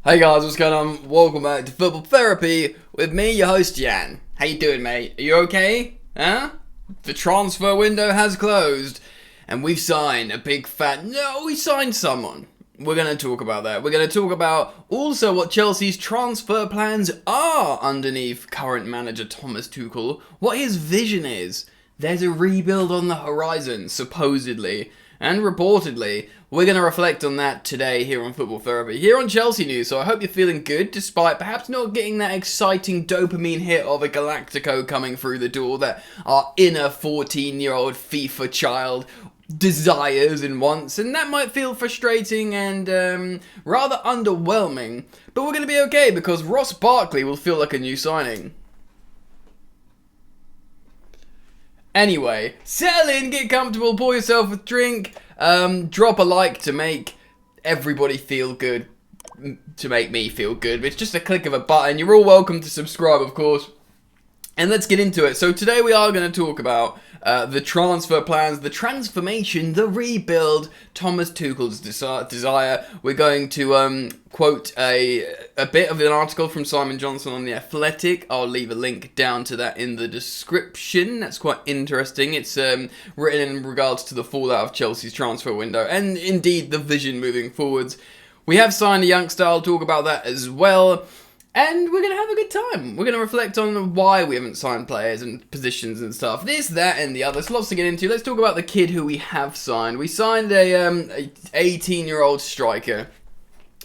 Hey guys, what's going on? Welcome back to Football Therapy with me, your host Jan. How you doing, mate? Are you okay? Huh? The transfer window has closed, and we've signed a big fat... No, we signed someone. We're going to talk about that. We're going to talk about also what Chelsea's transfer plans are underneath current manager Thomas Tuchel, what his vision is. There's a rebuild on the horizon, supposedly, and reportedly. We're going to reflect on that today here on Football Therapy, here on Chelsea News, so I hope you're feeling good, despite perhaps not getting that exciting dopamine hit of a Galactico coming through the door that our inner 14-year-old FIFA child desires and wants, and that might feel frustrating and rather underwhelming, but we're going to be okay, because Ross Barkley will feel like a new signing. Anyway, settle in, get comfortable, pour yourself a drink, drop a like to make everybody feel good, to make me feel good. It's just a click of a button. You're all welcome to subscribe, of course. And let's get into it. So today we are going to talk about the transfer plans, the transformation, the rebuild, Thomas Tuchel's desire. We're going to quote a bit of an article from Simon Johnson on The Athletic. I'll leave a link down to that in the description. That's quite interesting. It's written in regards to the fallout of Chelsea's transfer window and indeed the vision moving forwards. We have signed a youngster. I'll talk about that as well. And we're going to have a good time. We're going to reflect on why we haven't signed players and positions and stuff. This, that, and the other. There's lots to get into. Let's talk about the kid who we have signed. We signed a 18-year-old striker.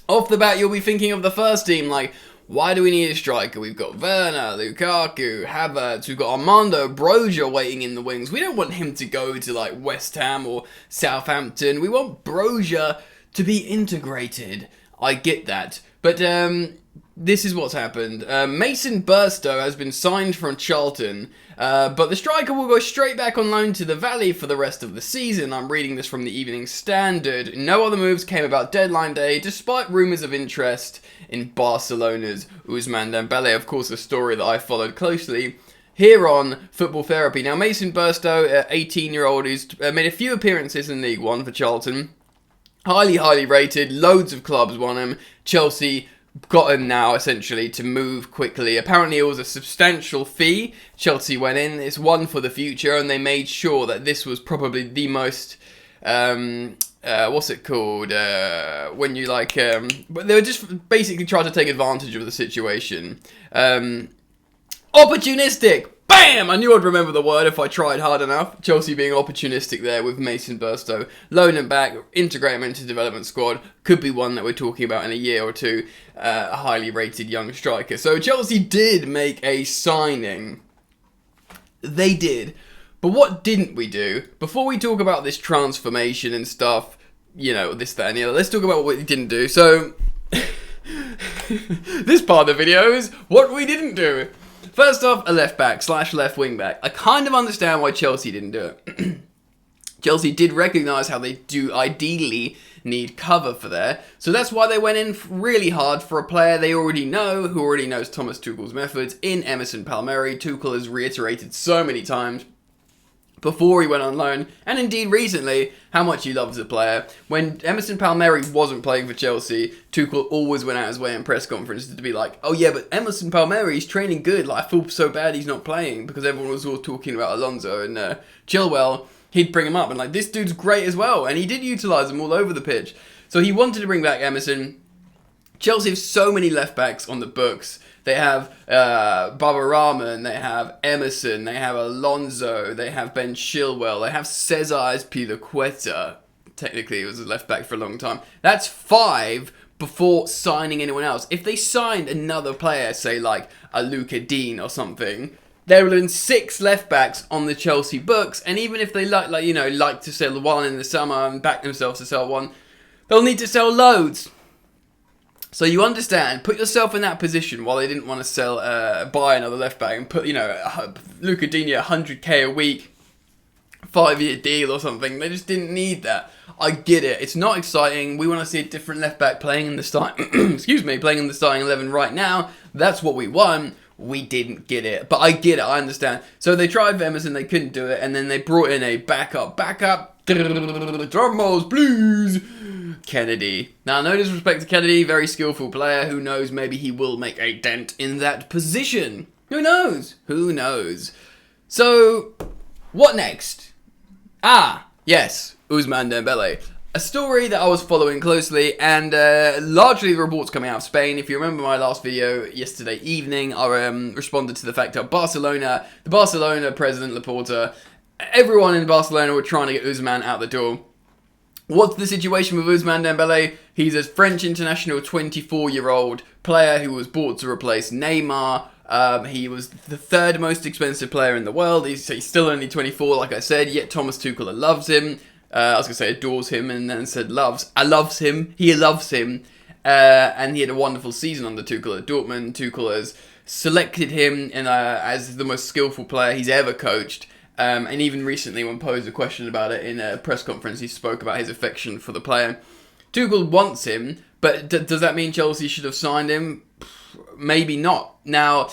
Off the bat, you'll be thinking of the first team, like, why do we need a striker? We've got Werner, Lukaku, Havertz, we've got Armando Broja waiting in the wings. We don't want him to go to, like, West Ham or Southampton. We want Broja to be integrated. I get that. But, this is what's happened. Mason Burstow has been signed from Charlton, but the striker will go straight back on loan to the Valley for the rest of the season. I'm reading this from the Evening Standard. No other moves came about deadline day, despite rumours of interest in Barcelona's Ousmane Dembele. Of course, a story that I followed closely here on Football Therapy. Now, Mason Burstow, 18-year-old, who's made a few appearances in League One for Charlton. Highly rated. Loads of clubs want him. Chelsea got him now, essentially, to move quickly. Apparently, it was a substantial fee. Chelsea went in. It's one for the future, and they made sure that this was probably the most... what's it called? When you, like... but they were just basically trying to take advantage of the situation. Opportunistic! Bam! I knew I'd remember the word if I tried hard enough. Chelsea being opportunistic there with Mason Burstow. Loan him back, integrate him into the development squad. Could be one that we're talking about in a year or two. A highly rated young striker. So Chelsea did make a signing. They did. But what didn't we do? Before we talk about this transformation and stuff, you know, this, that, and the other, let's talk about what we didn't do. So, this part of the video is what we didn't do. First off, a left back / left wing back. I kind of understand why Chelsea didn't do it. Chelsea did recognise how they do ideally need cover for there. So that's why they went in really hard for a player they already know, who already knows Thomas Tuchel's methods, in Emerson Palmieri. Tuchel has reiterated so many times before he went on loan, and indeed recently, how much he loves the player. When Emerson Palmieri wasn't playing for Chelsea, Tuchel always went out his way in press conferences to be like, oh yeah, but Emerson Palmieri's training good, like I feel so bad he's not playing, because everyone was all talking about Alonso and Chilwell. He'd bring him up and like, this dude's great as well, and he did utilise him all over the pitch. So he wanted to bring back Emerson. Chelsea have so many left backs on the books. They have Baba Rahman, they have Emerson, they have Alonso, they have Ben Chilwell, they have Cesar Azpilicueta. Technically, he was a left back for a long time. That's 5 before signing anyone else. If they signed another player, say like a Luca Dean or something, there would have been 6 left backs on the Chelsea books. And even if they like to sell one in the summer and back themselves to sell one, they'll need to sell loads. So you understand, put yourself in that position while they didn't want to buy another left back and put, Luca Digne 100k a week, 5-year deal or something. They just didn't need that. I get it. It's not exciting. We want to see a different left back playing in the starting, playing in the starting 11 right now. That's what we want. we didn't get it. But I get it, I understand. So they tried for Emerson, they couldn't do it, and then they brought in a backup, drum rolls, please, Kennedy. Now, no disrespect to Kennedy, very skillful player. Who knows, maybe he will make a dent in that position. Who knows? Who knows? So, what next? Yes, Ousmane Dembele. A story that I was following closely, and largely the reports coming out of Spain. If you remember my last video yesterday evening, I responded to the fact that the Barcelona president Laporta, everyone in Barcelona were trying to get Ousmane out the door. What's the situation with Ousmane Dembele? He's a French international 24-year-old player who was bought to replace Neymar. He was the third most expensive player in the world. He's still only 24, like I said, yet Thomas Tuchel loves him. I was going to say adores him, and then said loves. I loves him. He loves him. And he had a wonderful season under Tuchel at Dortmund. Tuchel has selected him as the most skillful player he's ever coached. And even recently, when posed a question about it in a press conference, he spoke about his affection for the player. Tuchel wants him, but does that mean Chelsea should have signed him? Maybe not. Now,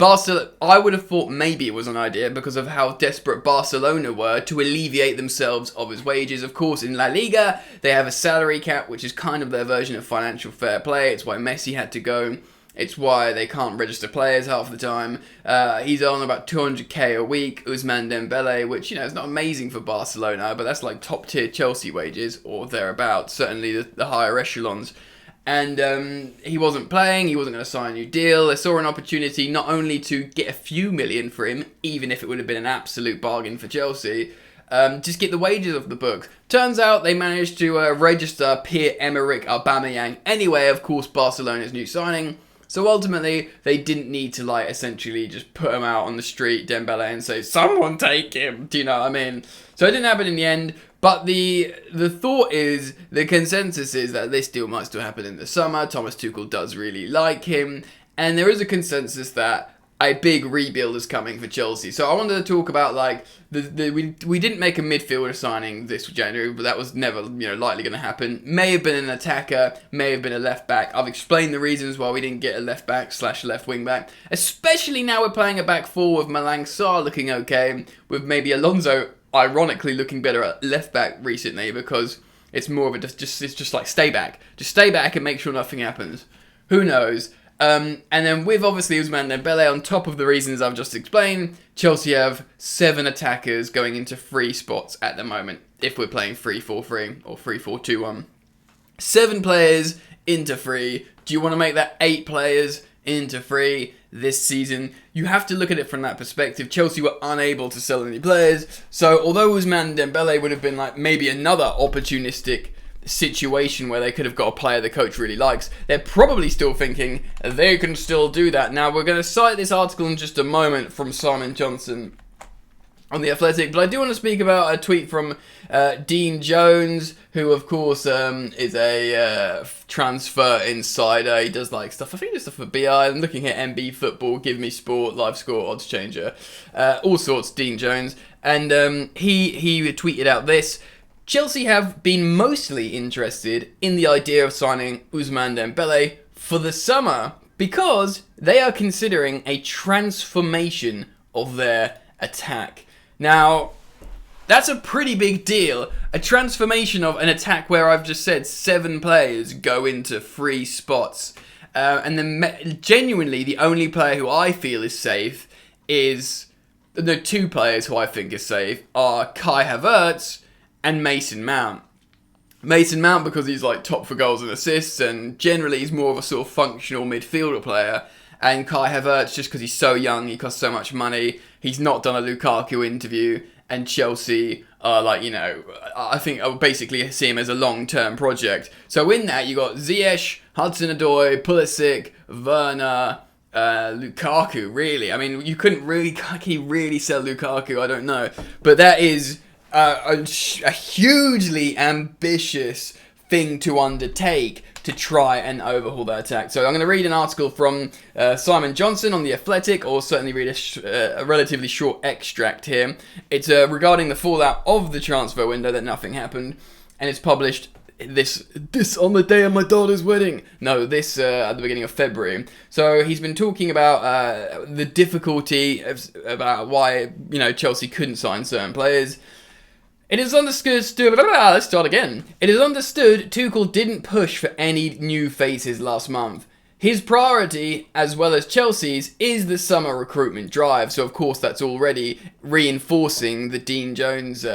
I would have thought maybe it was an idea because of how desperate Barcelona were to alleviate themselves of his wages. Of course, in La Liga, they have a salary cap, which is kind of their version of financial fair play. It's why Messi had to go. It's why they can't register players half the time. He's on about 200k a week, Ousmane Dembele, which, is not amazing for Barcelona, but that's like top-tier Chelsea wages, or thereabouts, certainly the higher echelons. And he wasn't playing, he wasn't going to sign a new deal. They saw an opportunity not only to get a few million for him, even if it would have been an absolute bargain for Chelsea, just get the wages off the books. Turns out they managed to register Pierre-Emerick Aubameyang anyway, of course, Barcelona's new signing. So ultimately, they didn't need to essentially just put him out on the street, Dembele, and say, someone take him. Do you know what I mean? So it didn't happen in the end. But the thought is, the consensus is that this deal might still happen in the summer. Thomas Tuchel does really like him. And there is a consensus that a big rebuild is coming for Chelsea. So I wanted to talk about, we didn't make a midfielder signing this January, but that was never, likely going to happen. May have been an attacker, may have been a left back. I've explained the reasons why we didn't get a left back / left wing back. Especially now we're playing a back four with Malang Sarr looking okay, with maybe Alonso ironically looking better at left back recently, because it's more of it's just like stay back and make sure nothing happens. Who knows? And then with obviously Ousmane Dembele, on top of the reasons I've just explained, Chelsea have 7 attackers going into 3 spots at the moment, if we're playing 3-4-3 or 3-4-2-1. 7 players into 3. Do you want to make that 8 players into 3 this season? You have to look at it from that perspective. Chelsea were unable to sell any players, so although Ousmane Dembele would have been maybe another opportunistic situation where they could have got a player the coach really likes, they're probably still thinking they can still do that. Now, we're going to cite this article in just a moment from Simon Johnson on The Athletic, but I do want to speak about a tweet from Dean Jones, who of course is a transfer insider. He does stuff, I think it's stuff for BI. I'm looking at MB Football, Give Me Sport, Live Score, Odds Changer, all sorts, Dean Jones. And he tweeted out this: Chelsea have been mostly interested in the idea of signing Ousmane Dembele for the summer because they are considering a transformation of their attack. Now, that's a pretty big deal. A transformation of an attack where I've just said 7 players go into 3 spots. And then genuinely the only player who I feel is safe is... The 2 players who I think is safe are Kai Havertz and Mason Mount. Mason Mount because he's top for goals and assists, and generally he's more of a sort of functional midfielder player. And Kai Havertz just because he's so young, he costs so much money. He's not done a Lukaku interview, and Chelsea are I think I would basically see him as a long-term project. So in that you got Ziyech, Hudson-Odoi, Pulisic, Werner, Lukaku. Really, I mean, you couldn't really sell Lukaku. I don't know, but that is a hugely ambitious thing to undertake to try and overhaul that attack. So I'm going to read an article from Simon Johnson on The Athletic, or certainly read a relatively short extract here. It's regarding the fallout of the transfer window, that nothing happened, and it's published this on the day of my daughter's wedding. No, this at the beginning of February. So he's been talking about the difficulty about why Chelsea couldn't sign certain players. It is understood. Let's start again. It is understood Tuchel didn't push for any new faces last month. His priority, as well as Chelsea's, is the summer recruitment drive. So, of course, that's already reinforcing the Dean Jones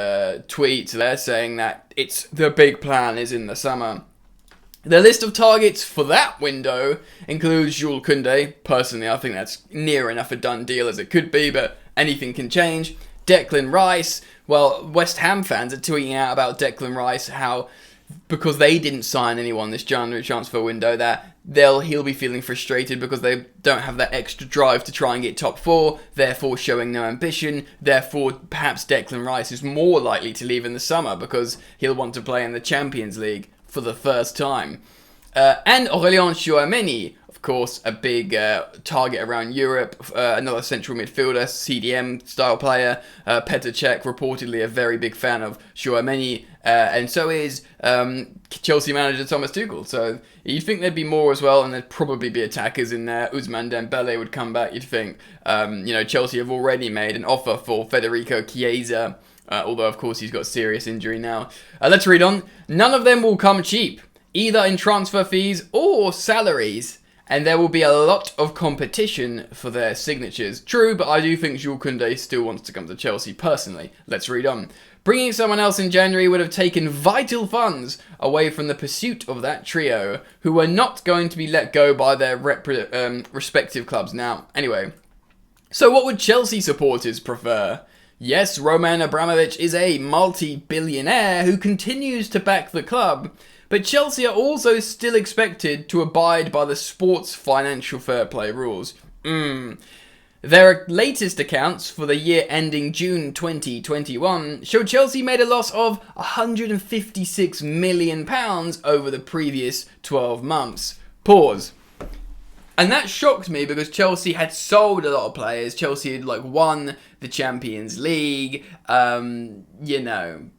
tweet there, saying that the big plan is in the summer. The list of targets for that window includes Jules Koundé. Personally, I think that's near enough a done deal as it could be, but anything can change. Declan Rice. Well, West Ham fans are tweeting out about Declan Rice, how because they didn't sign anyone this January transfer window, that he'll be feeling frustrated because they don't have that extra drive to try and get top four, therefore showing no ambition. Therefore, perhaps Declan Rice is more likely to leave in the summer because he'll want to play in the Champions League for the first time. And Aurélien Tchouameni, of course, a big target around Europe, another central midfielder, CDM style player. Petr Cech, reportedly a very big fan of Tchouameni, and so is Chelsea manager Thomas Tuchel. So you'd think there'd be more as well, and there'd probably be attackers in there. Ousmane Dembele would come back, you'd think. Chelsea have already made an offer for Federico Chiesa, although of course he's got a serious injury now. Let's read on. None of them will come cheap, either in transfer fees or salaries, and there will be a lot of competition for their signatures. True, but I do think Jules Koundé still wants to come to Chelsea personally. Let's read on. Bringing someone else in January would have taken vital funds away from the pursuit of that trio, who were not going to be let go by their respective clubs now. Anyway, so what would Chelsea supporters prefer? Yes, Roman Abramovich is a multi-billionaire who continues to back the club, but Chelsea are also still expected to abide by the sports financial fair play rules. Their latest accounts for the year ending June 2021 show Chelsea made a loss of £156 million over the previous 12 months. Pause. And that shocked me because Chelsea had sold a lot of players. Chelsea had won the Champions League. You know.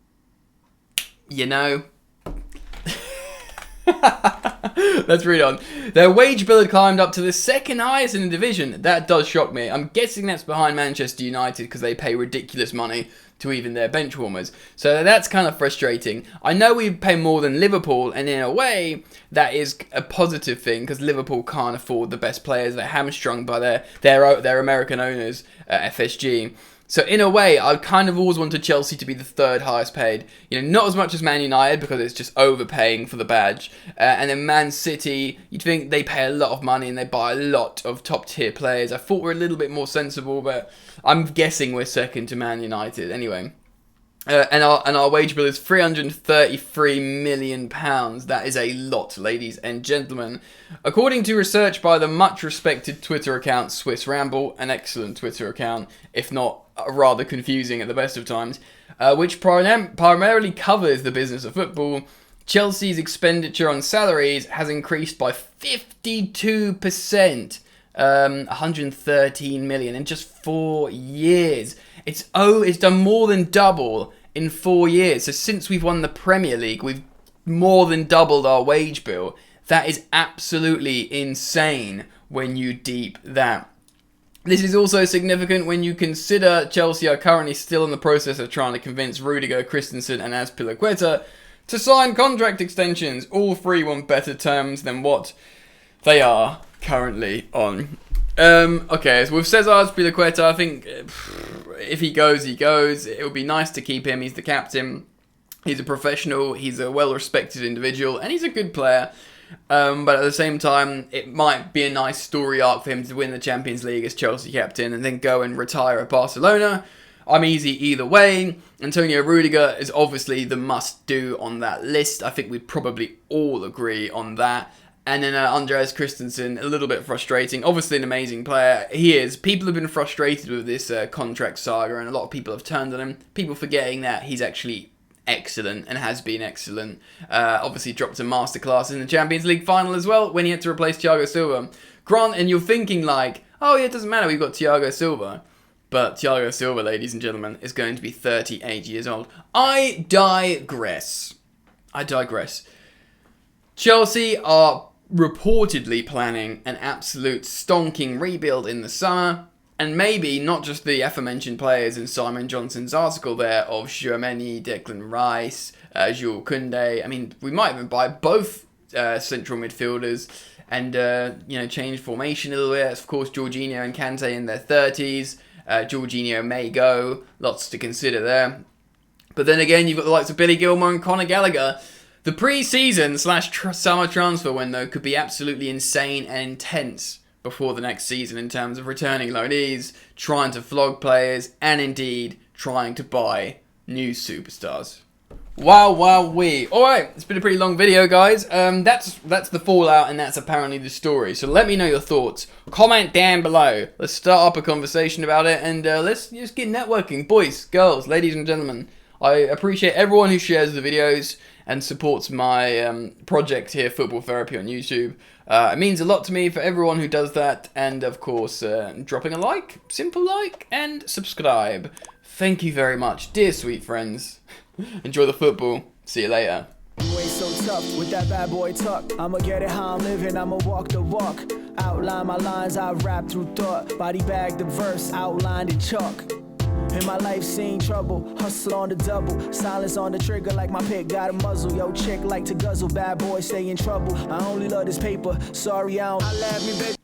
Let's read on. Their wage bill had climbed up to the second highest in the division. That does shock me. I'm guessing that's behind Manchester United because they pay ridiculous money to even their bench warmers. So that's kind of frustrating. I know we pay more than Liverpool, and in a way, that is a positive thing because Liverpool can't afford the best players. They're hamstrung by their American owners, FSG. So in a way, I kind of always wanted Chelsea to be the third highest paid. Not as much as Man United because it's just overpaying for the badge. And then Man City, you'd think they pay a lot of money and they buy a lot of top tier players. I thought we're a little bit more sensible, but I'm guessing we're second to Man United. Anyway. And our wage bill is £333 million. That is a lot, ladies and gentlemen. According to research by the much-respected Twitter account Swiss Ramble, an excellent Twitter account, if not rather confusing at the best of times, which primarily covers the business of football, Chelsea's expenditure on salaries has increased by 52%, 113 million in just 4 years. It's done more than double in 4 years. So since we've won the Premier League, we've more than doubled our wage bill. That is absolutely insane when you deep that. This is also significant when you consider Chelsea are currently still in the process of trying to convince Rudiger, Christensen and Azpilicueta to sign contract extensions. All three want better terms than what they are currently on. Okay, so with Cesar Azpilicueta, I think if he goes, he goes. It would be nice to keep him. He's the captain. He's a professional. He's a well-respected individual, and he's a good player. But at the same time, it might be a nice story arc for him to win the Champions League as Chelsea captain and then go and retire at Barcelona. I'm easy either way. Antonio Rudiger is obviously the must-do on that list. I think we'd probably all agree on that. And then Andreas Christensen, a little bit frustrating. Obviously an amazing player. He is. People have been frustrated with this contract saga, and a lot of people have turned on him. People forgetting that he's actually excellent and has been excellent. Obviously dropped a masterclass in the Champions League final as well when he had to replace Thiago Silva. And you're thinking oh yeah, it doesn't matter, we've got Thiago Silva. But Thiago Silva, ladies and gentlemen, is going to be 38 years old. I digress. Chelsea are reportedly planning an absolute stonking rebuild in the summer, and maybe not just the aforementioned players in Simon Johnson's article there of Tchouameni, Declan Rice, Jules Koundé. I mean, we might even buy both central midfielders and change formation a little bit. Of course, Jorginho and Kante in their 30s. Jorginho may go. Lots to consider there. But then again, you've got the likes of Billy Gilmour and Conor Gallagher. The pre-season / summer transfer window could be absolutely insane and intense before the next season in terms of returning loanees, trying to flog players, and indeed trying to buy new superstars. Wow, wee. Alright, it's been a pretty long video, guys. That's the fallout, and that's apparently the story. So let me know your thoughts. Comment down below. Let's start up a conversation about it, and let's just get networking. Boys, girls, ladies and gentlemen. I appreciate everyone who shares the videos and supports my project here, Football Therapy on YouTube. It means a lot to me for everyone who does that, and of course, dropping a like, simple like, and subscribe. Thank you very much, dear sweet friends. Enjoy the football. See you later. You ain't so tough with that bad boy talk. I'ma get it how I'm living, I'ma walk the walk. Outline my lines, I rap through thought. Body bag the verse, outlined in chalk. In my life seen trouble, hustle on the double. Silence on the trigger like my pick got a muzzle. Yo chick like to guzzle, bad boy stay in trouble. I only love this paper, sorry I don't. I laugh me bitch.